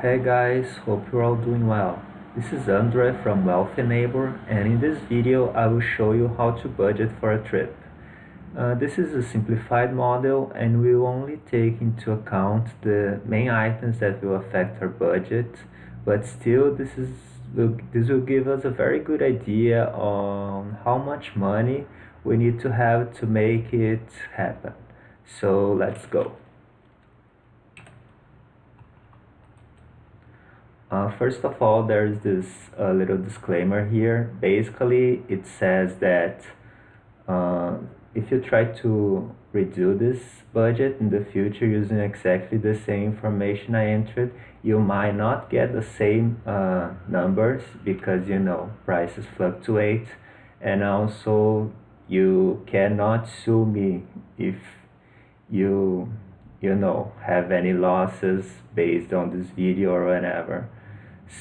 Hey guys, hope you're all doing well. This is Andre from Wealthy Neighbor, and in this video I will show you how to budget for a trip. This is a simplified model and will only take into account the main items that will affect our budget, but still this will give us a very good idea on how much money we need to have to make it happen. So let's go. First of all, there's this little disclaimer here. Basically, it says that uh, if you try to redo this budget in the future using exactly the same information I entered, you might not get the same numbers because prices fluctuate, and also you cannot sue me if you have any losses based on this video or whatever.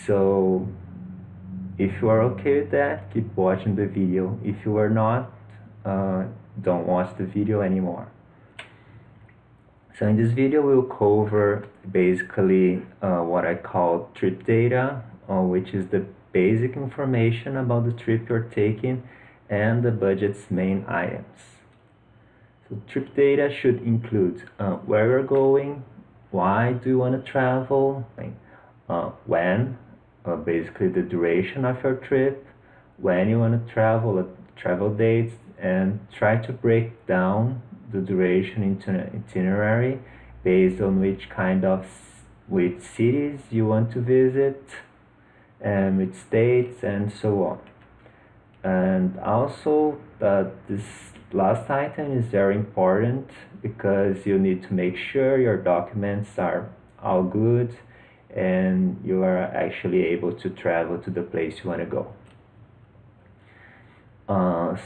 So if you are okay with that, keep watching the video. If you are not, uh, don't watch the video anymore. So in this video we'll cover basically what I call trip data, which is the basic information about the trip you're taking and the budget's main items. So trip data should include where you're going, why do you want to travel, when, basically the duration of your trip, when you want to travel, travel dates, and try to break down the duration into an itinerary based on which cities you want to visit and which states and so on. And also this last item is very important because you need to make sure your documents are all good and you are actually able to travel to the place you want to go.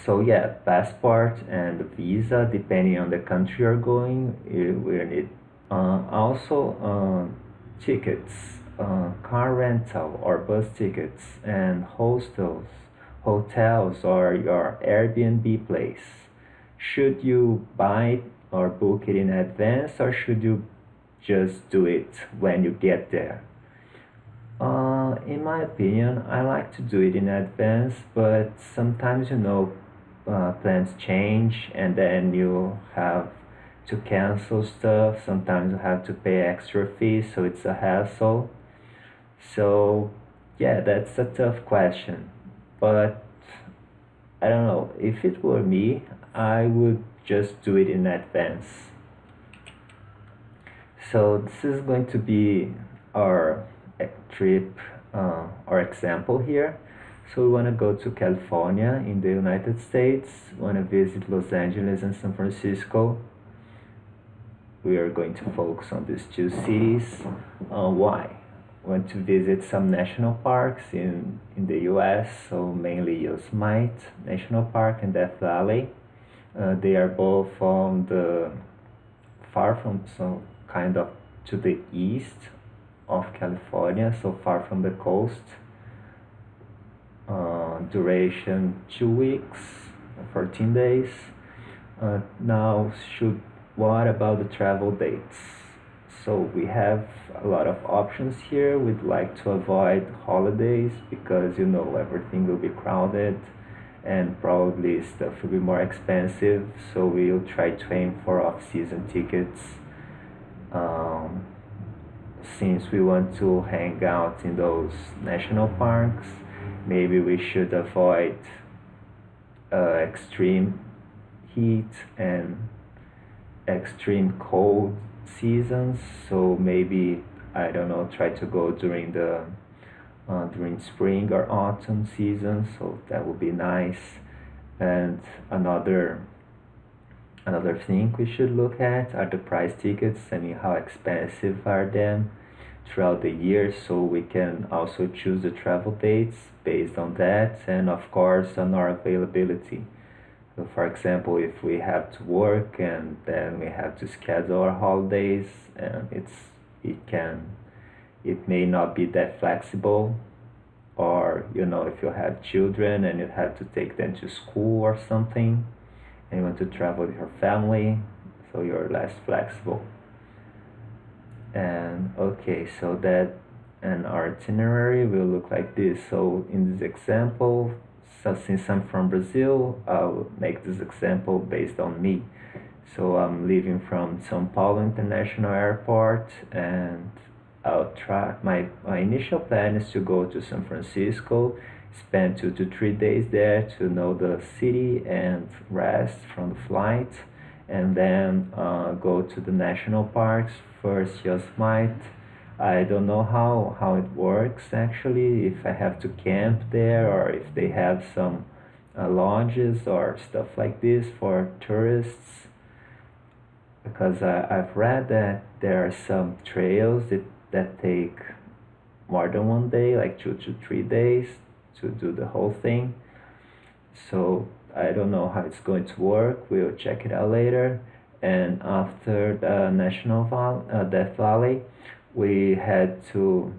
So yeah, passport and visa, depending on the country you're going, you will need. Also, tickets, car rental or bus tickets, and hotels, or your Airbnb place. Should you buy or book it in advance, or should you just do it when you get there? In my opinion, I like to do it in advance, but sometimes plans change and then you have to cancel stuff. Sometimes you have to pay extra fees, so it's a hassle. So, yeah, that's a tough question. But I don't know, if it were me, I would just do it in advance. So, this is going to be our trip or example here. So we want to go to California in the United States. We want to visit Los Angeles and San Francisco. We are going to focus on these two cities. Why? We want to visit some national parks in the US, so mainly Yosemite National Park and Death Valley. They are both on the far from, so kind of to the east of California, so far from the coast. Duration 2 weeks, 14 days. Now, what about the travel dates? So we have a lot of options here. We'd like to avoid holidays because everything will be crowded and probably stuff will be more expensive. So we'll try to aim for off-season tickets. Since we want to hang out in those national parks, maybe we should avoid extreme heat and extreme cold seasons. So maybe, I don't know, try to go during spring or autumn season. So that would be nice. And another thing we should look at are the price tickets. I mean, how expensive are them throughout the year, so we can also choose the travel dates based on that, and of course on our availability. So for example, if we have to work and then we have to schedule our holidays, and it may not be that flexible, or if you have children and you have to take them to school or something and you want to travel with your family, so you're less flexible. And okay, so and our itinerary will look like this. So in this example, so since I'm from Brazil, I'll make this example based on me. So I'm leaving from São Paulo International Airport, and I'll try. My initial plan is to go to San Francisco, spend 2 to 3 days there to know the city and rest from the flight, and then go to the national parks first. Yosemite. I don't know how it works actually, if I have to camp there or if they have some lodges or stuff like this for tourists, because I've read that there are some trails that take more than one day, like 2 to 3 days to do the whole thing. So I don't know how it's going to work. We'll check it out later. And after the Death Valley, we head to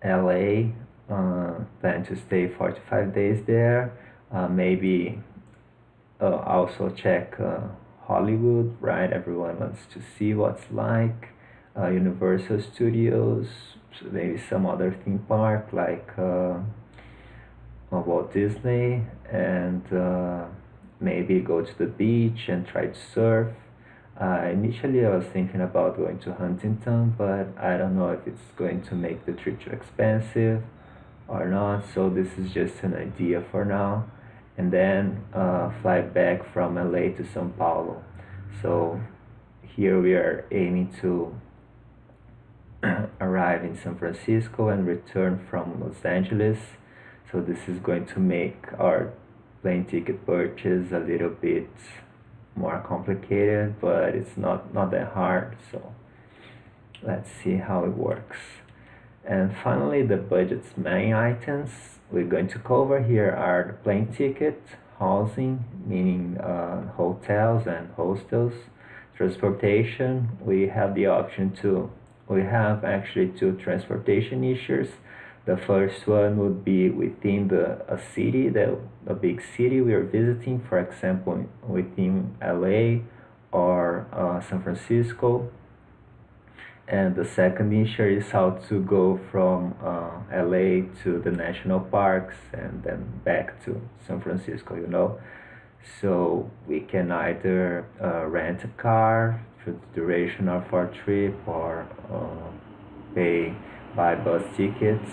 LA. Plan to stay 45 days there. Maybe also check Hollywood, right? Everyone wants to see what's like. Universal Studios, maybe some other theme park like Walt Disney, and maybe go to the beach and try to surf. Initially, I was thinking about going to Huntington, but I don't know if it's going to make the trip too expensive or not. So this is just an idea for now. And then fly back from LA to São Paulo. So here we are aiming to arrive in San Francisco and return from Los Angeles. So this is going to make our plane ticket purchase a little bit more complicated, but it's not that hard. So let's see how it works. And finally, the budget's main items we're going to cover here are the plane ticket, housing, meaning hotels and hostels, transportation. We have the option to, we have actually two transportation issues. The first one would be within a city, a big city we are visiting, for example, within LA or San Francisco. And the second issue is how to go from LA to the national parks and then back to San Francisco, you know. So we can either rent a car for the duration of our trip or buy bus tickets.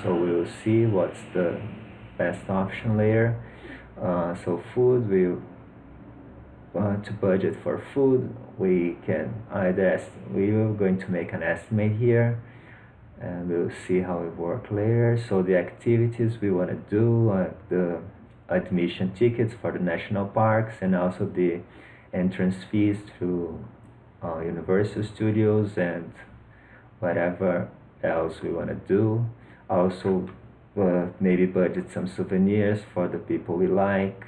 So we'll see what's the best option later. So food, to budget for food, we can either we are going to make an estimate here, and we'll see how it works later. So the activities we want to do, like the admission tickets for the national parks, and also the entrance fees to Universal Studios and whatever else we want to do. Also, maybe budget some souvenirs for the people we like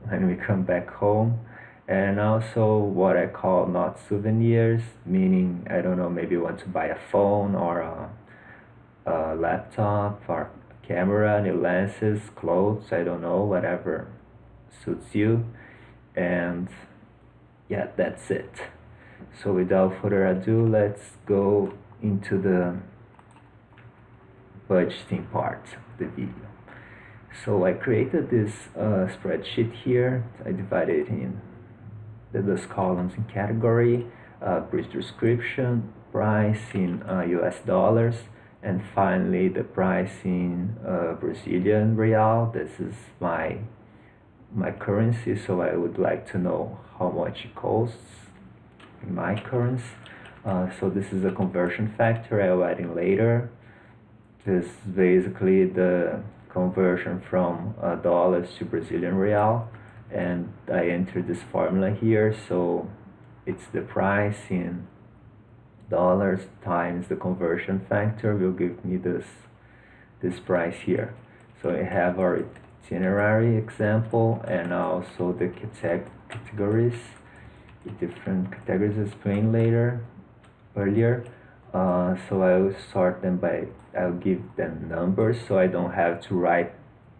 when we come back home. And also what I call not souvenirs, meaning, I don't know, maybe you want to buy a phone or a laptop or a camera, new lenses, clothes, I don't know, whatever suits you. And yeah, that's it. So without further ado, let's go into the budgeting part of the video. So I created this spreadsheet here. I divided it in those columns in category, brief description, price in US dollars, and finally the price in Brazilian real. This is my currency, so I would like to know how much it costs in my currency. So this is a conversion factor I'll add in later. This is basically the conversion from dollars to Brazilian real, and I entered this formula here. So it's the price in dollars times the conversion factor will give me this price here. So I have our itinerary example and also the categories, the different categories explained earlier. So I will sort them by, I'll give them numbers so I don't have to write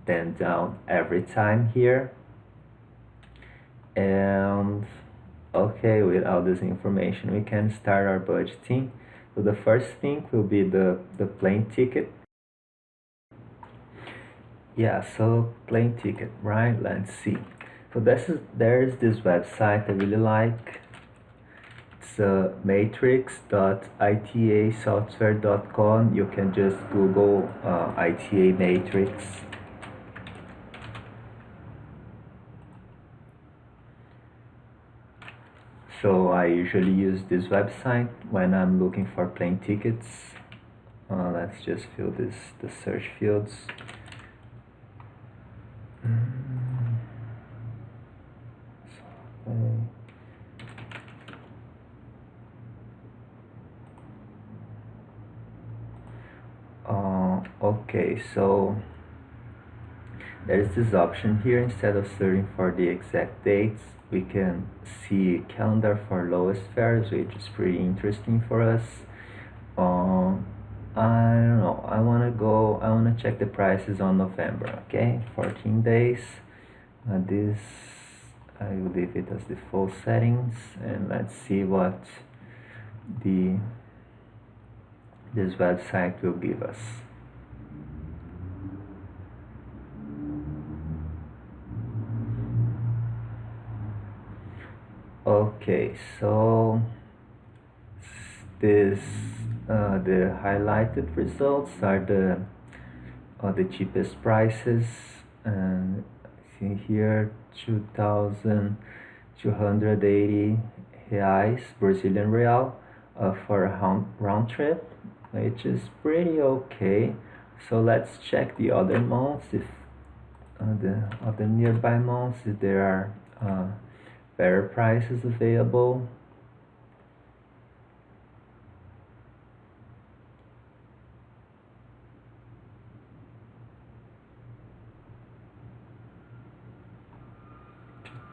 them down every time here. And okay, with all this information we can start our budgeting. So the first thing will be the plane ticket. Yeah, so plane ticket, right? Let's see. So there's this website I really like. It's matrix.itasoftware.com. You can just Google ITA Matrix. So I usually use this website when I'm looking for plane tickets. Let's just fill the search fields. Okay, so there's this option here. Instead of searching for the exact dates, we can see calendar for lowest fares, which is pretty interesting for us. I don't know, I wanna check the prices on November, okay? 14 days. This, I will leave it as default settings, and let's see what this website will give us. Okay, so the highlighted results are the cheapest prices, and see here 2,280 reais, Brazilian real, for a round trip, which is pretty okay. So let's check the other months, if the other nearby months, if there are better prices available.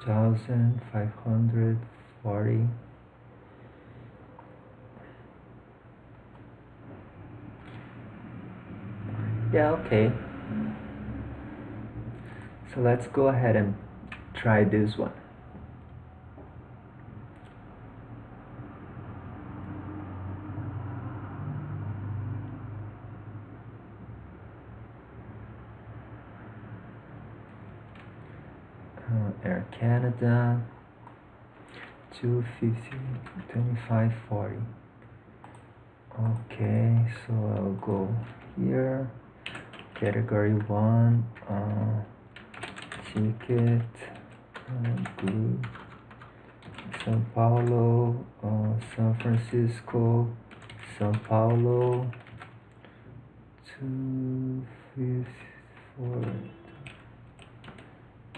$1,540. Yeah, okay. So let's go ahead and try this one. Air Canada, 250, 2540. Okay, so I'll go here, category 1, ticket, good, São Paulo, San Francisco, São Paulo, 254,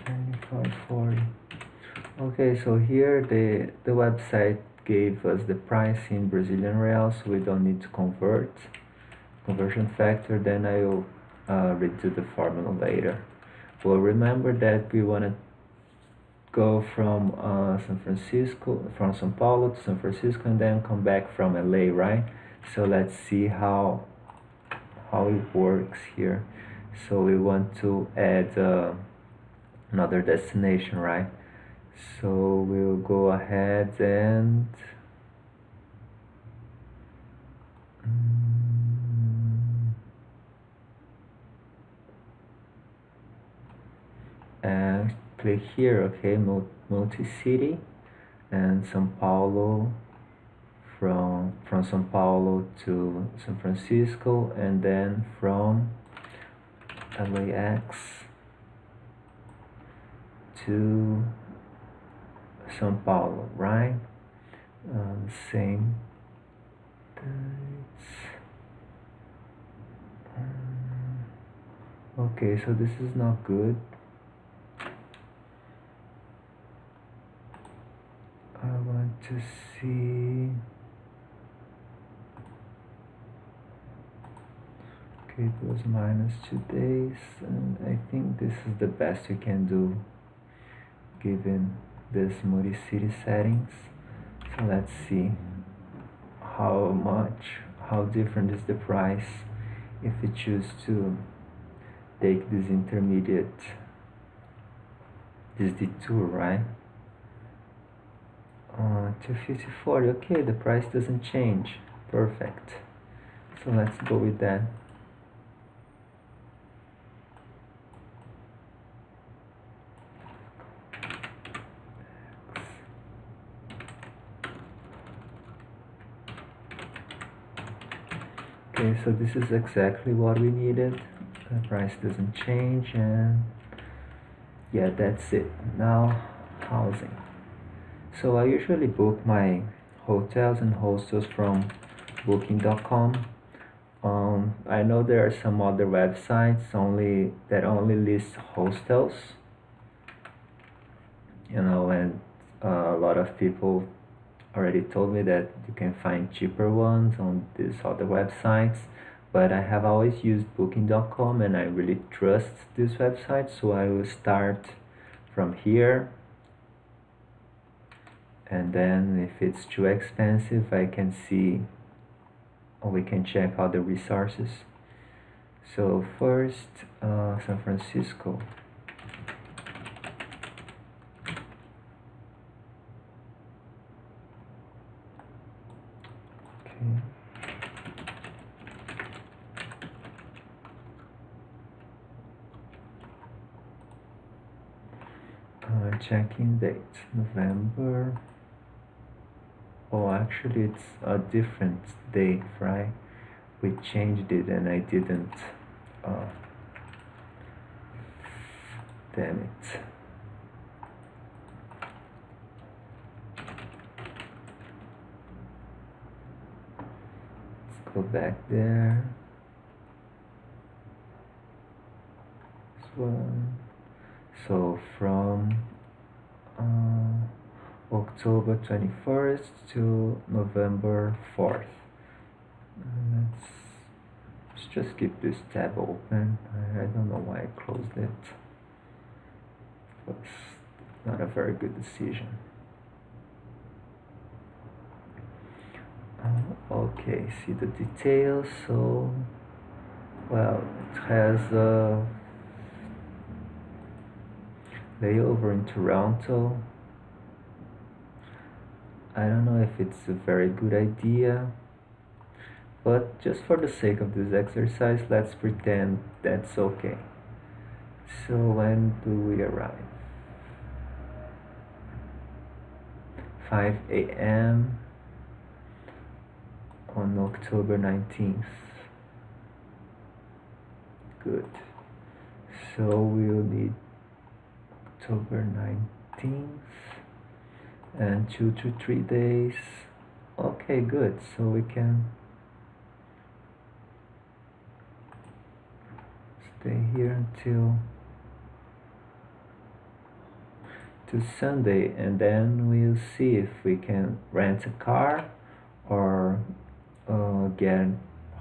2540. Okay, so here the website gave us the price in Brazilian reals, so we don't need to convert. Conversion factor, then I will redo the formula later. Well, remember that we want to go from from São Paulo to San Francisco, and then come back from LA, right? So let's see how it works here. So we want to add another destination, right? So we'll go ahead and click here, okay, multi-city, and São Paulo, from São Paulo to San Francisco, and then from LAX to São Paulo, right? Same dates. Okay, so this is not good. I want to see. Okay, it was -2 days, and I think this is the best we can do given this multi-city settings. So let's see how different is the price if we choose to take this detour, right? 250, 40. Okay, the price doesn't change, Perfect. So let's go with that. Okay, so this is exactly what we needed. The price doesn't change, and yeah, that's it. Now, housing. So I usually book my hotels and hostels from booking.com. I know there are some other websites only list hostels, and a lot of people already told me that you can find cheaper ones on these other websites, but I have always used booking.com and I really trust this website, so I will start from here, and then if it's too expensive I can see, or we can check other resources. So first, San Francisco. Okay. Check-in date, November. Oh, actually it's a different date, right? We changed it and I didn't. Uh, damn it. Let's go back there. This one. So from October 21st to November 4th. Let's just keep this tab open. I don't know why I closed it. It was not a very good decision. Okay, see the details. So, well, it has a layover in Toronto. I don't know if it's a very good idea, but just for the sake of this exercise, let's pretend that's okay. So when do we arrive? 5 a.m. on October 19th. Good. So we'll need October 19th and 2 to 3 days. Okay, good. So we can stay here until to Sunday, and then we'll see if we can rent a car or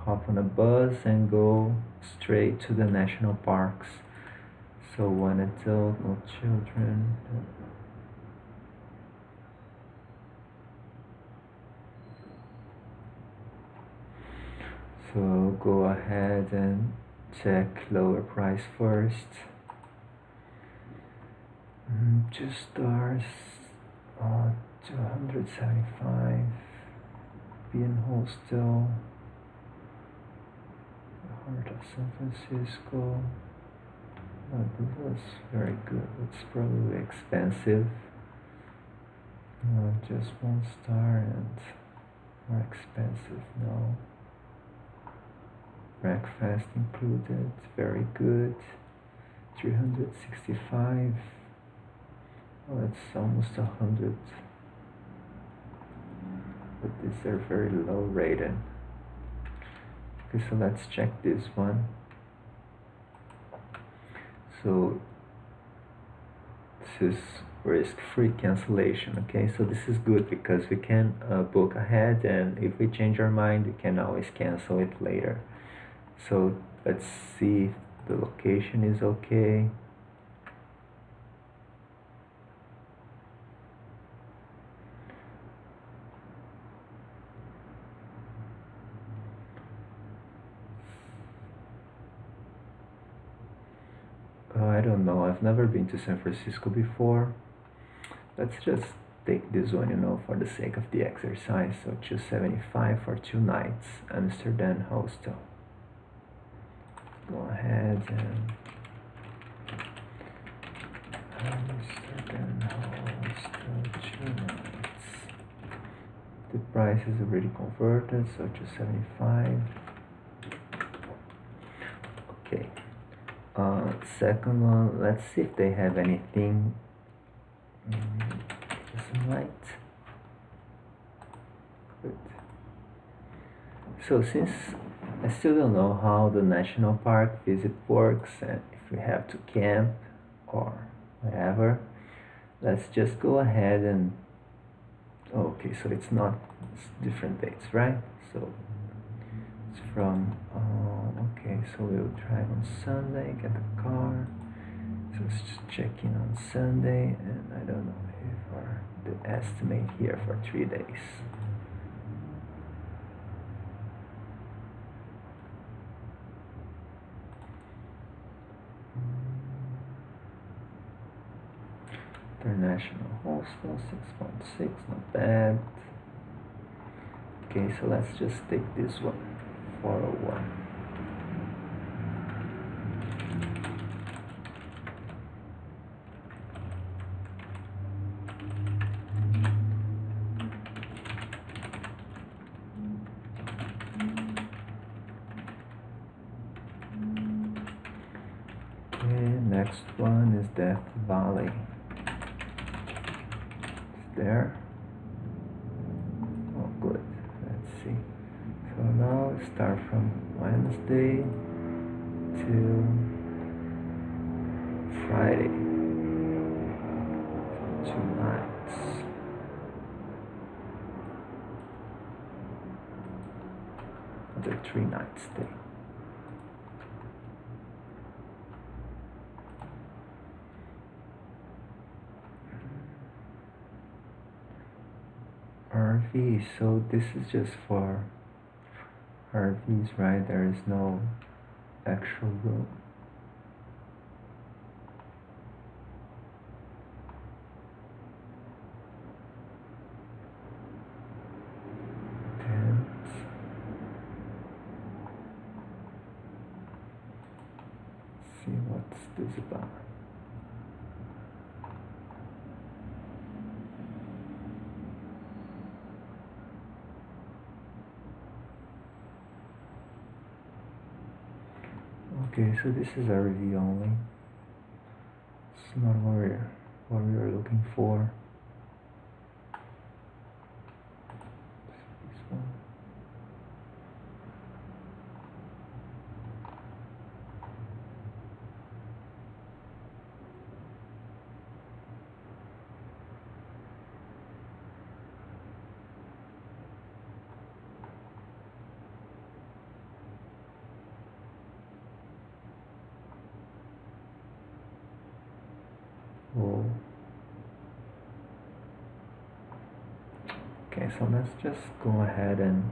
hop on a bus and go straight to the national parks. So one adult, no children. So go ahead and check lower price first. 2 stars, 275. Bean Hostel, the heart of San Francisco. This was very good. It's probably expensive. Just 1 star and more expensive now. Breakfast included, very good. 365. Oh, it's almost 100. But these are very low rated. Okay, so let's check this one. So this is risk-free cancellation. Okay, so this is good because we can book ahead, and if we change our mind we can always cancel it later. So let's see if the location is okay. I don't know, I've never been to San Francisco before. Let's just take this one, you know, for the sake of the exercise. So 275 for 2 nights, Amsterdam hostel. Go ahead and Amsterdam hostel 2 nights. The price is already converted, so 275. Okay. Second one, let's see if they have anything. This might. Good. So since I still don't know how the national park visit works and if we have to camp or whatever, let's just go ahead and okay, so it's not, it's different dates, right? So it's from okay, so we'll drive on Sunday, get the car, so let's just check in on Sunday, and I don't know if the estimate here for 3 days. International hostel 6.6, not bad. Okay, so let's just take this one, 401. Okay, next one is Death Valley. There. Oh, good. Let's see. So now start from Wednesday to Friday. So 2 nights. The 3 nights stay. RV, so this is just for RVs, right? There is no actual room. Tents. Let's see what's this about. Okay, so this is RV only. It's not what we are looking for. This one. Whoa. Okay, so let's just go ahead and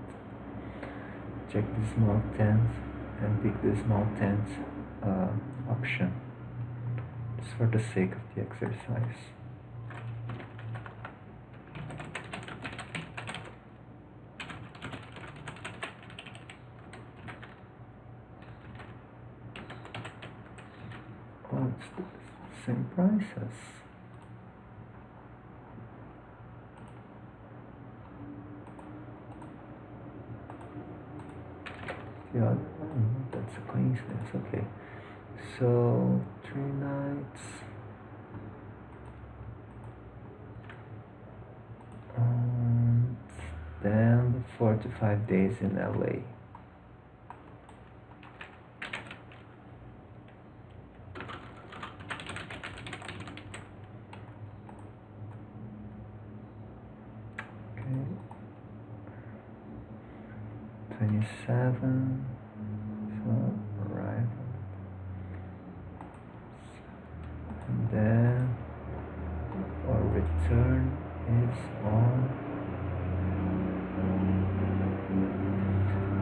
check the small tent and pick the small tent option, just for the sake of the exercise. Oh, it's the same prices. Yeah, that's a coincidence. Okay, so 3 nights. And then 4 to 5 days in LA. Okay. 27. So arrival. And then our return is on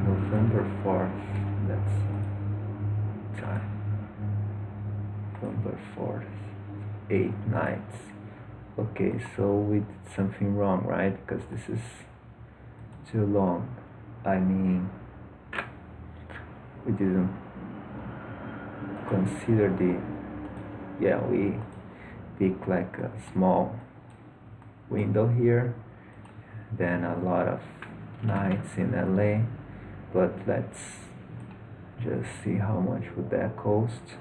November 4th. That's time. November 4th. 8 nights. Okay, so we did something wrong, right? Because this is too long. I mean, we didn't consider the, yeah, we pick like a small window here, then a lot of nights in LA, but let's just see how much would that cost.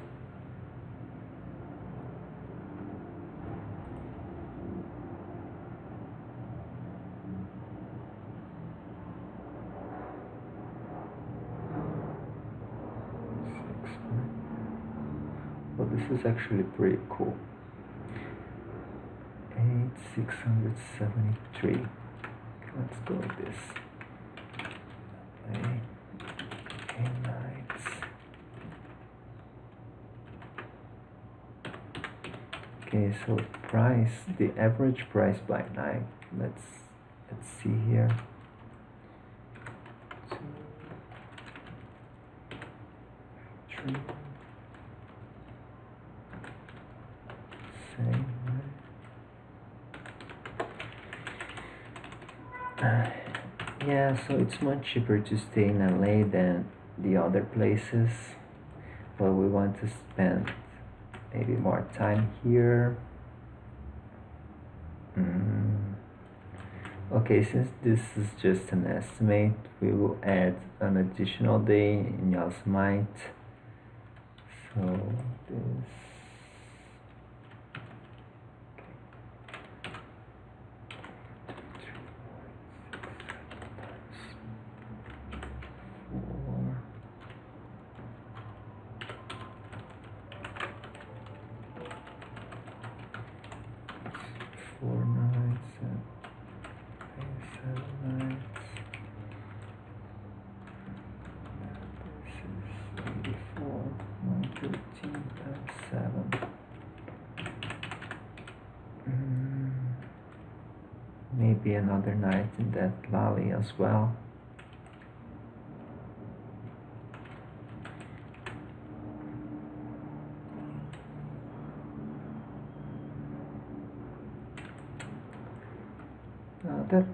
Well, this is actually pretty cool. 8,673. Let's go with this. Okay, 8 nights. Okay, so price, the average price by night. Let's see here. 2, 3. Same. Yeah, so it's much cheaper to stay in LA than the other places, but we want to spend maybe more time here. Okay, since this is just an estimate, we will add an additional day in Yosemite. So this. Four nights and 7 nights. This is 84, 113 times 7. Maybe another night in that valley as well.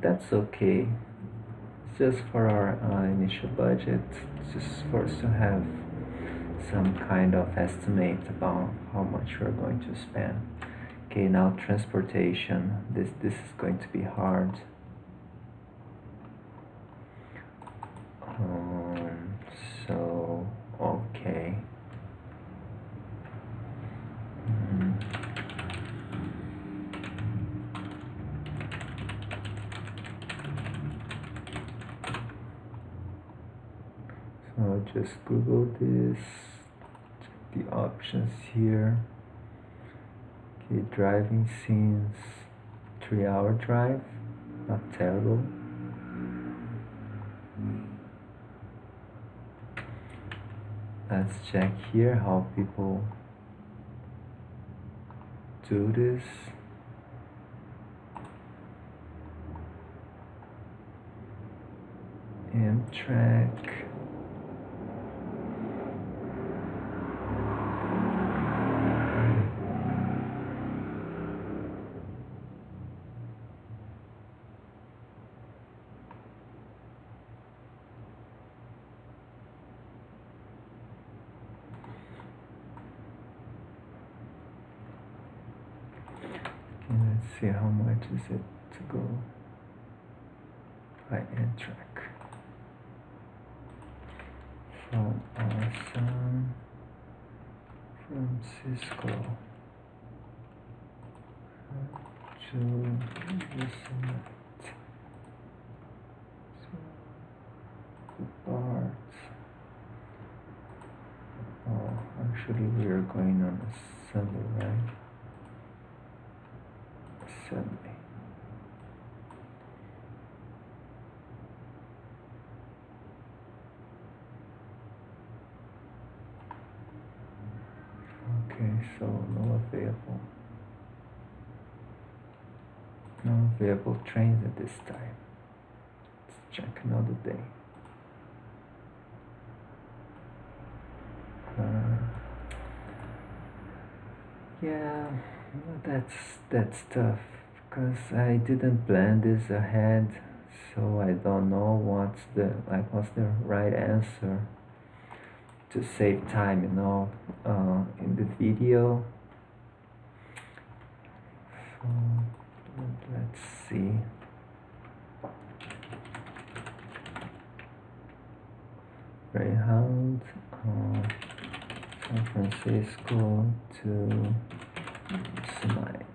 That's okay. It's just for our initial budget, just for us to have some kind of estimate about how much we're going to spend. Okay, now transportation. This is going to be hard. So okay. So just Google this, check the options here. Okay, driving scenes, 3-hour drive, not terrible. Let's check here how people do this. Amtrak. Let's see how much is it to go by Amtrak from San Francisco to Yosemite. So the parts. Oh, actually we are going on a Sunday, right? Sunday. Okay, so no available. No available trains at this time. Let's check another day. Yeah. That's tough because I didn't plan this ahead, so I don't know what's the right answer to save time, in the video. So let's see. Greyhound, San Francisco to Yosemite.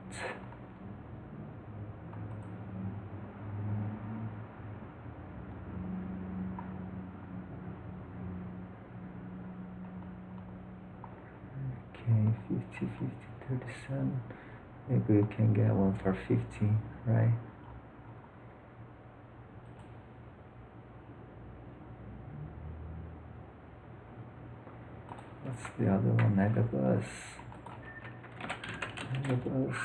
Okay, 50, 50, 37. Maybe we can get one for 50, right? What's the other one? Megabus. Megabus.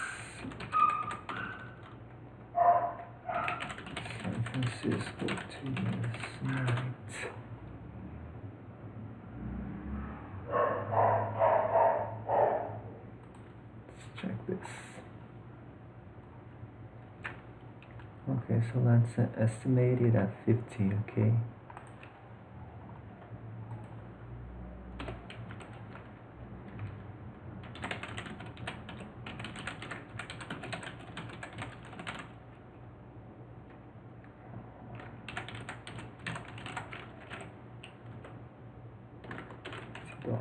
San Francisco to Yosemite. Let's check this. Okay, so let's estimate it at 50, okay? $50.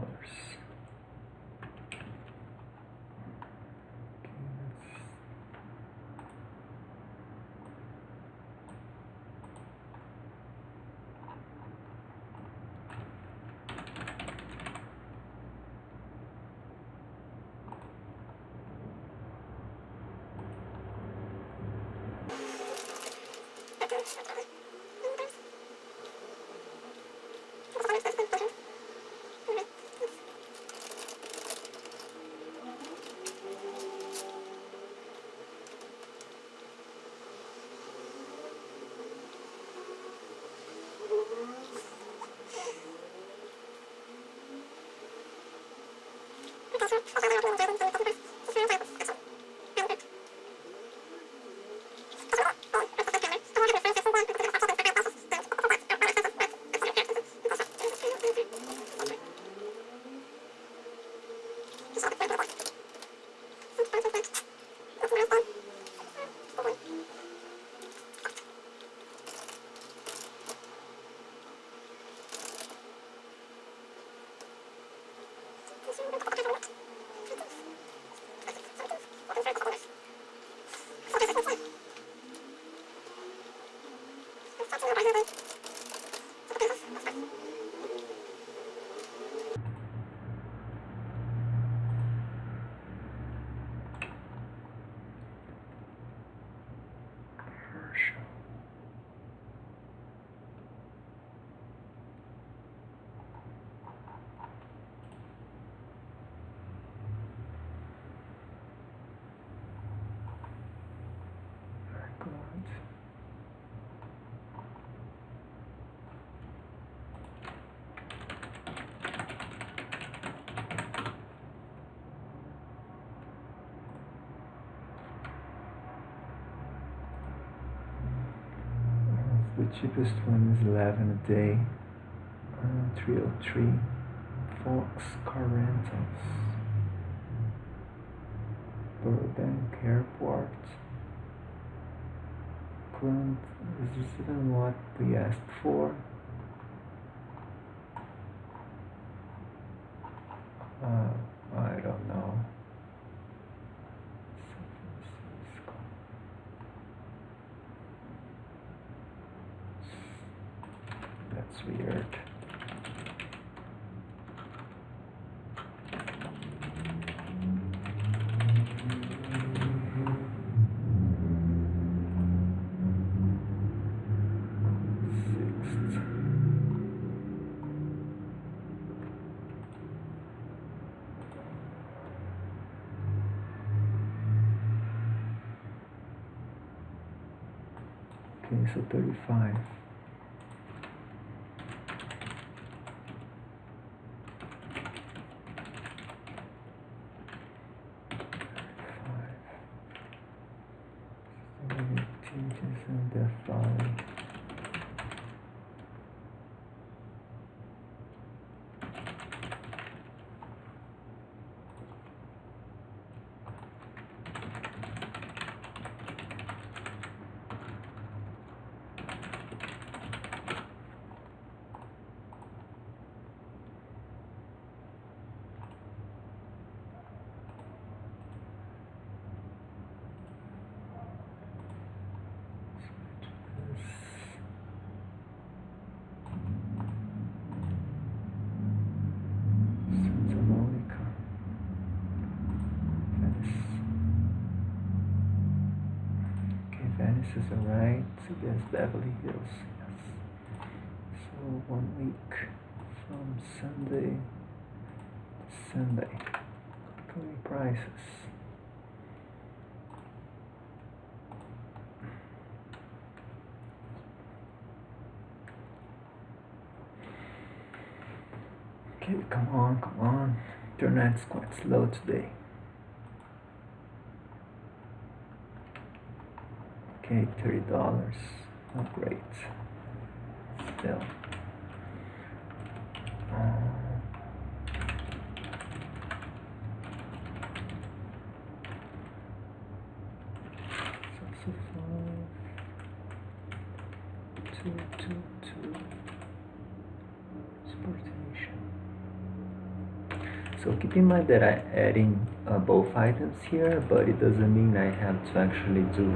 The cheapest one is 11 a day. 303. Fox Car Rentals. Burbank Airport. Clint, is this even what we asked for? I don't know. That's weird. Okay, so 35. prices, alright? CVS Beverly Hills, yes. So 1 week from Sunday to Sunday. Currently prices. Okay, come on. Internet's quite slow today. Okay, $30. Not great. Still. So 222 sportation. So keep in mind that I'm adding both items here, but it doesn't mean I have to actually do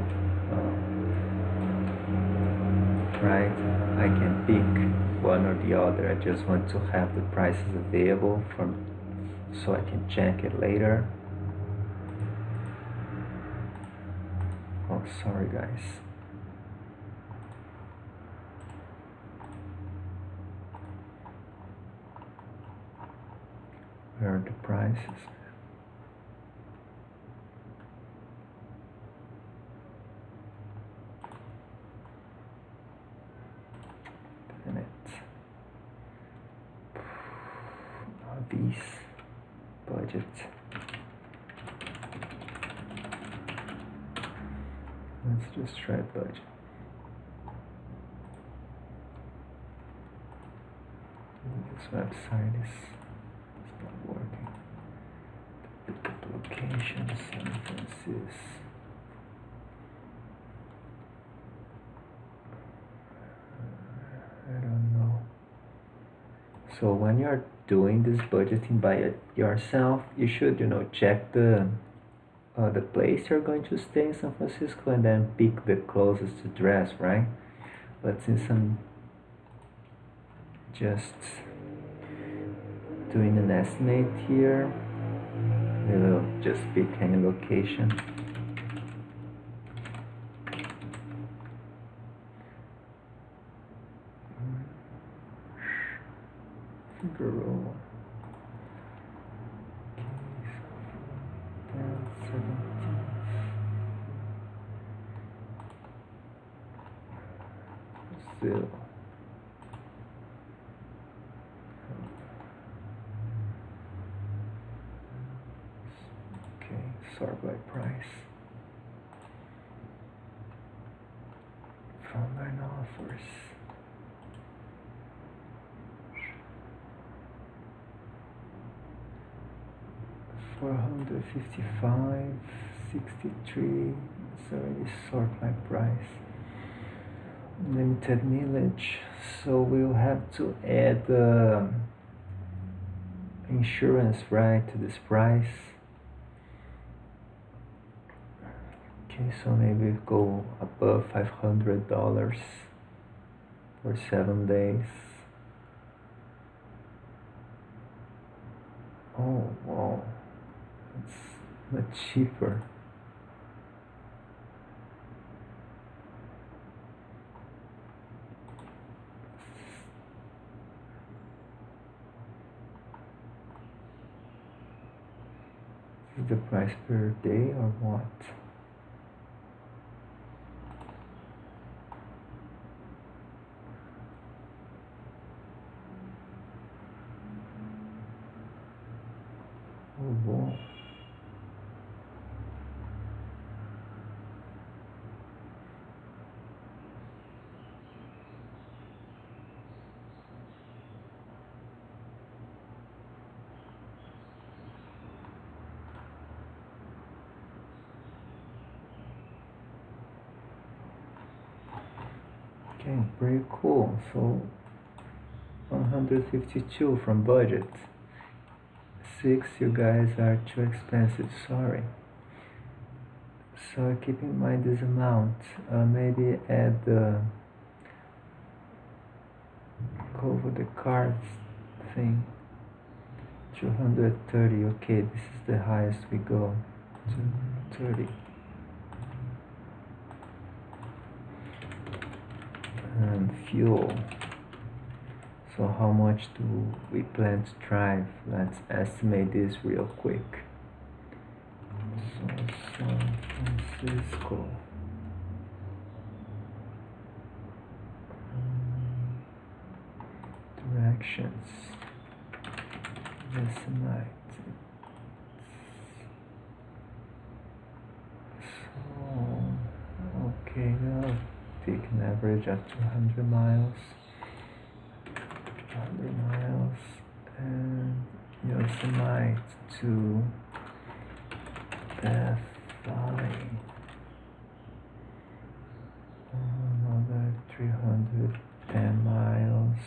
right. I can pick one or the other. I just want to have the prices available so I can check it later. Oh, sorry guys. Where are the prices? Damn it. These budget. Let's just try budget. This website is not working. Pickup location, San Francisco. I don't know. So when you're doing this budgeting by yourself, you should, check the place you're going to stay in San Francisco and then pick the closest address, right? But since I'm just doing an estimate here, we will just pick any location. Figaro. Brazil. Okay, sort by price. Frontline offers. $455, 63. It's already sort by price. Limited millage, so we'll have to add insurance, right, to this price. Okay, so maybe go above $500 for 7 days. Oh wow, it's much cheaper. Is the price per day or what? Oh wow. Okay, pretty cool. So 152 from budget. 6, you guys are too expensive, sorry. So keep in mind this amount. Maybe add the cover the cards thing. 230. Okay, this is the highest we go. 230. And fuel. So how much do we plan to drive? Let's estimate this real quick. So San Francisco. Directions. Decimate. So, okay, I'll take an average of 200 miles. 200 miles. And Yosemite to Death Valley. Another 310 miles.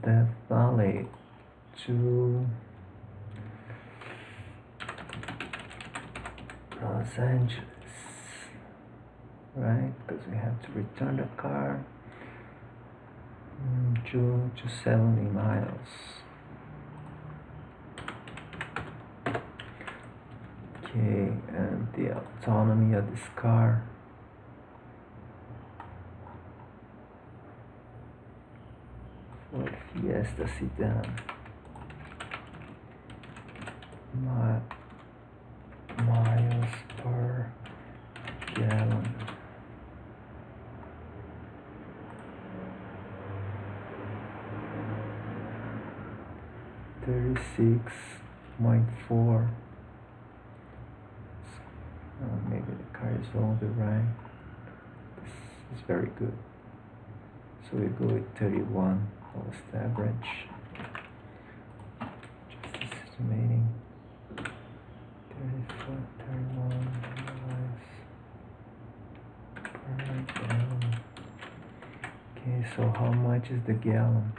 Death Valley to Los Angeles, right? Because we have to return the car to 70 miles. Okay, and the autonomy of this car. Ford Fiesta sedan. Miles per gallon. .4. Maybe the car is older, right? This is very good. So we go with 31. Lowest average. Just estimating. 34, 31 miles per gallon. Okay, so how much is the gallon?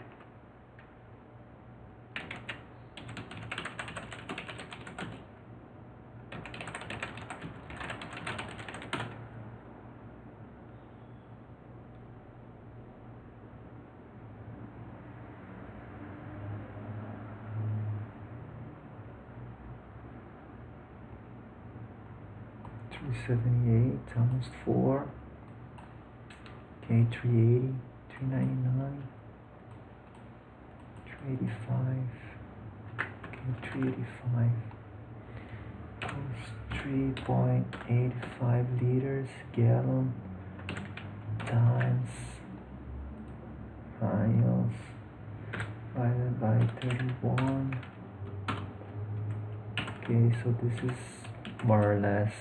$3.78, almost 4. Okay, 380, 399, 385. Okay, 385. Equals 3.85 liters gallon times miles divided by 31. Okay, so this is more or less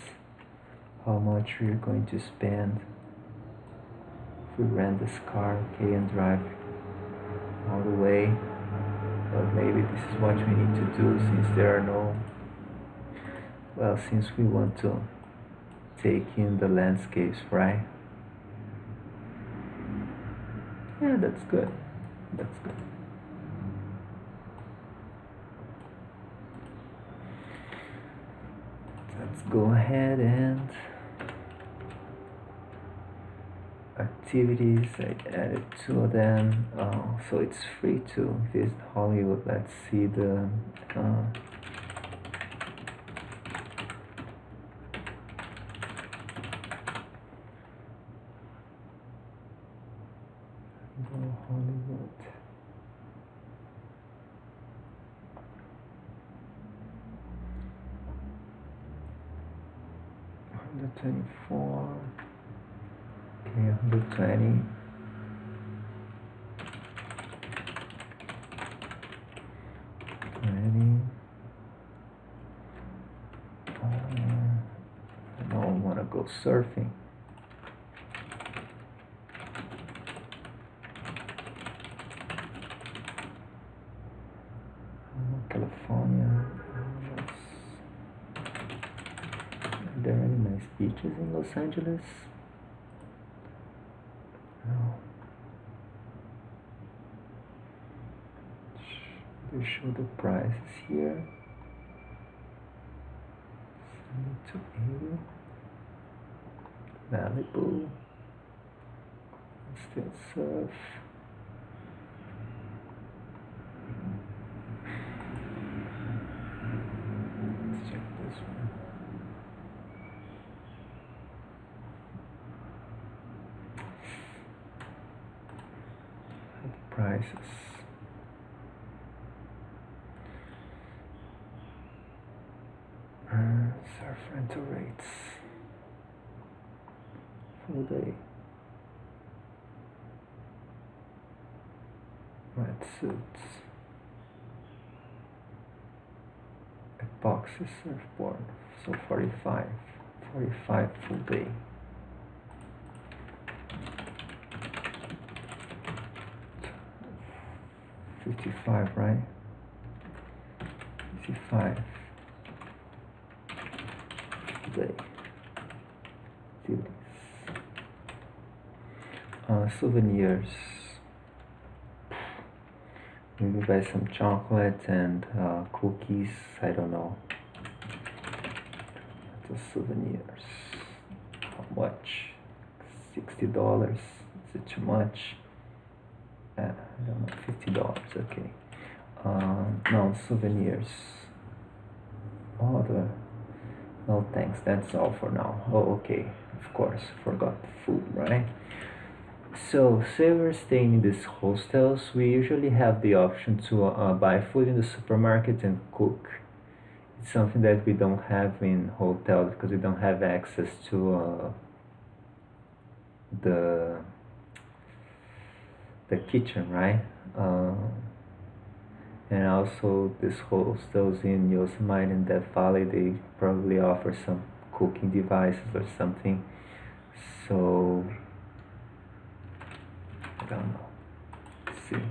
how much we're going to spend if we rent this car, okay, and drive all the way. But maybe this is what we need to do since there are no, well, since we want to take in the landscapes, right? Yeah, that's good. That's good. Let's go ahead and activities. I added 2 of them. So it's free to visit Hollywood. Let's see the Hollywood. $124. Okay, 120. I don't want to go surfing. California. Are there any nice beaches in Los Angeles? No. They show the prices here. 70 to 80. Malibu. Still surf. prices. Surf rental rates. Full day. Wetsuits. Epoxy surfboard. So 45 full day. 55, right? 55 day. Souvenirs. Maybe buy some chocolate and cookies. I don't know. The souvenirs. How much? $60. Is it too much? I don't know. $50. Okay. No souvenirs. No thanks. That's all for now. Oh, okay. Of course, forgot food, right? So, say we're staying in these hostels, we usually have the option to buy food in the supermarket and cook. It's something that we don't have in hotels because we don't have access to the kitchen, right? And also these hostels in Yosemite and Death Valley, they probably offer some cooking devices or something. So I don't know. Let's see.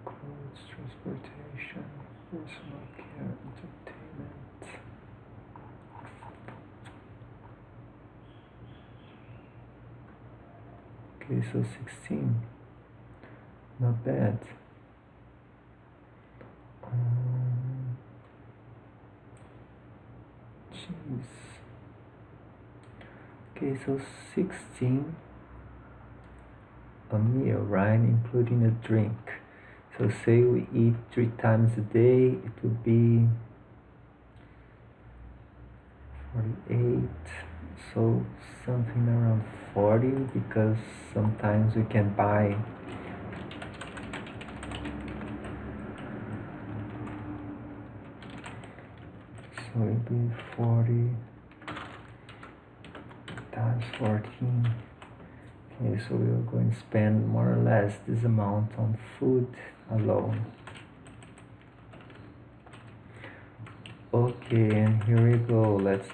Clothes, transportation, personal care, entertainment. Okay, so 16. Not bad. Jeez. Okay, so 16 a meal, right? Including a drink. So say we eat 3 times a day, it would be 48. So something around 40 because sometimes we can buy so it'd be 40 times 14. Okay, so we are going to spend more or less this amount on food alone. Okay, and here we go. Let's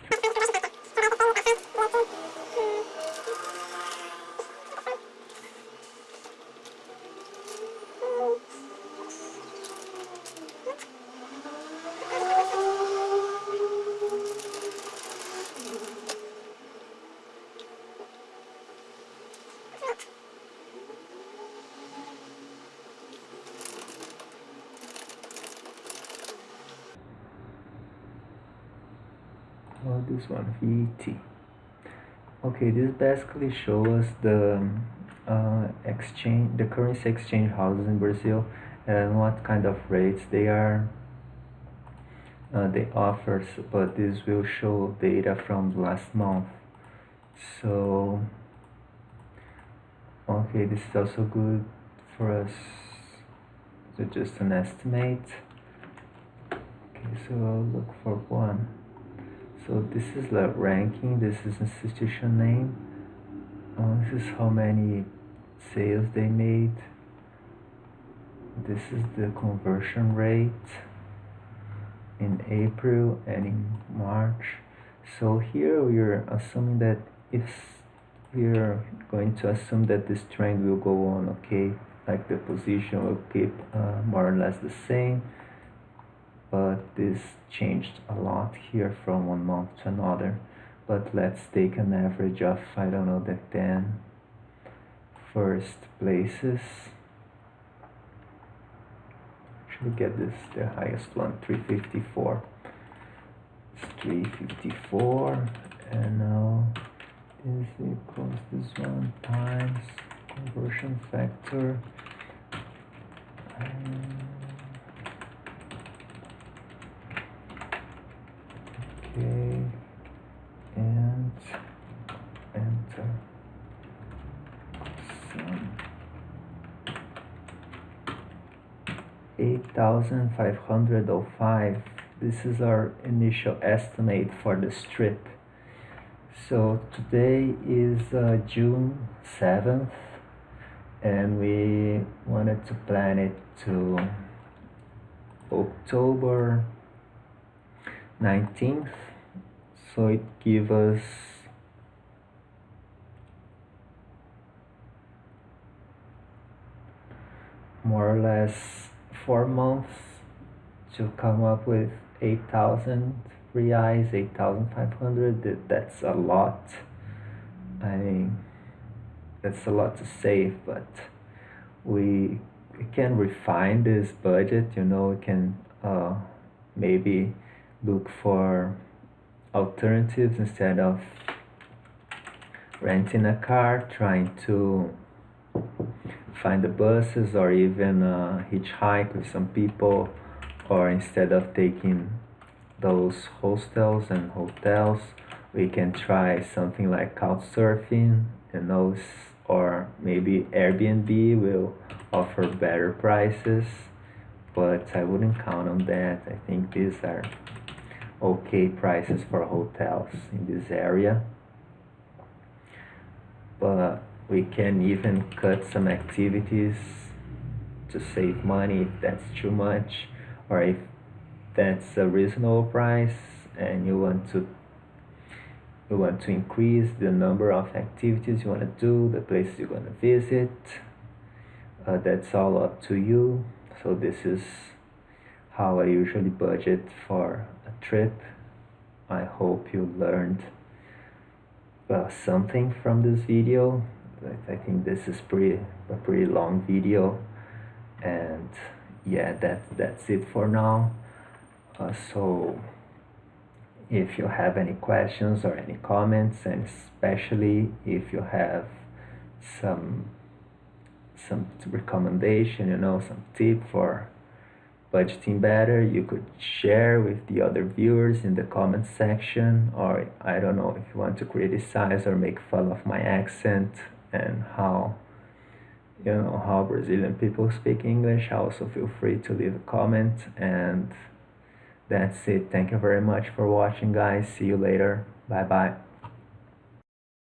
this one, VT. Okay, this basically shows the the currency exchange houses in Brazil and what kind of rates they offer, but this will show data from last month. So okay, this is also good for us. So just an estimate. Okay, so I'll look for one. So this is the ranking, this is institution name, this is how many sales they made, this is the conversion rate in April and in March. So here we are assuming that if we are going to assume that this trend will go on, okay, like the position will keep more or less the same, but this changed a lot here from one month to another. But let's take an average of, I don't know, the 10 first places. Actually get this, the highest one, 354. It's 354, and now is equals this one times conversion factor. Okay, and enter sum 8,505. This is our initial estimate for the strip. So today is June 7th, and we wanted to plan it to October 19th, so it gives us more or less 4 months to come up with 8,000 reais, 8,500. That's a lot. I mean, that's a lot to save, but we can refine this budget. We can maybe look for alternatives instead of renting a car, trying to find the buses, or even hitchhike with some people, or instead of taking those hostels and hotels, we can try something like couchsurfing, or maybe Airbnb will offer better prices, but I wouldn't count on that. I think these are okay prices for hotels in this area, but we can even cut some activities to save money if that's too much, or if that's a reasonable price and you want to increase the number of activities you want to do, the places you're going to visit. That's all up to you. So this is how I usually budget for a trip. I hope you learned something from this video. I think this is a pretty long video, and yeah, that's it for now. So if you have any questions or any comments, and especially if you have some recommendation, some tip for budgeting better, you could share with the other viewers in the comment section. Or I don't know, if you want to criticize or make fun of my accent and how Brazilian people speak English, also feel free to leave a comment. And that's it. Thank you very much for watching, guys. See you later. Bye bye.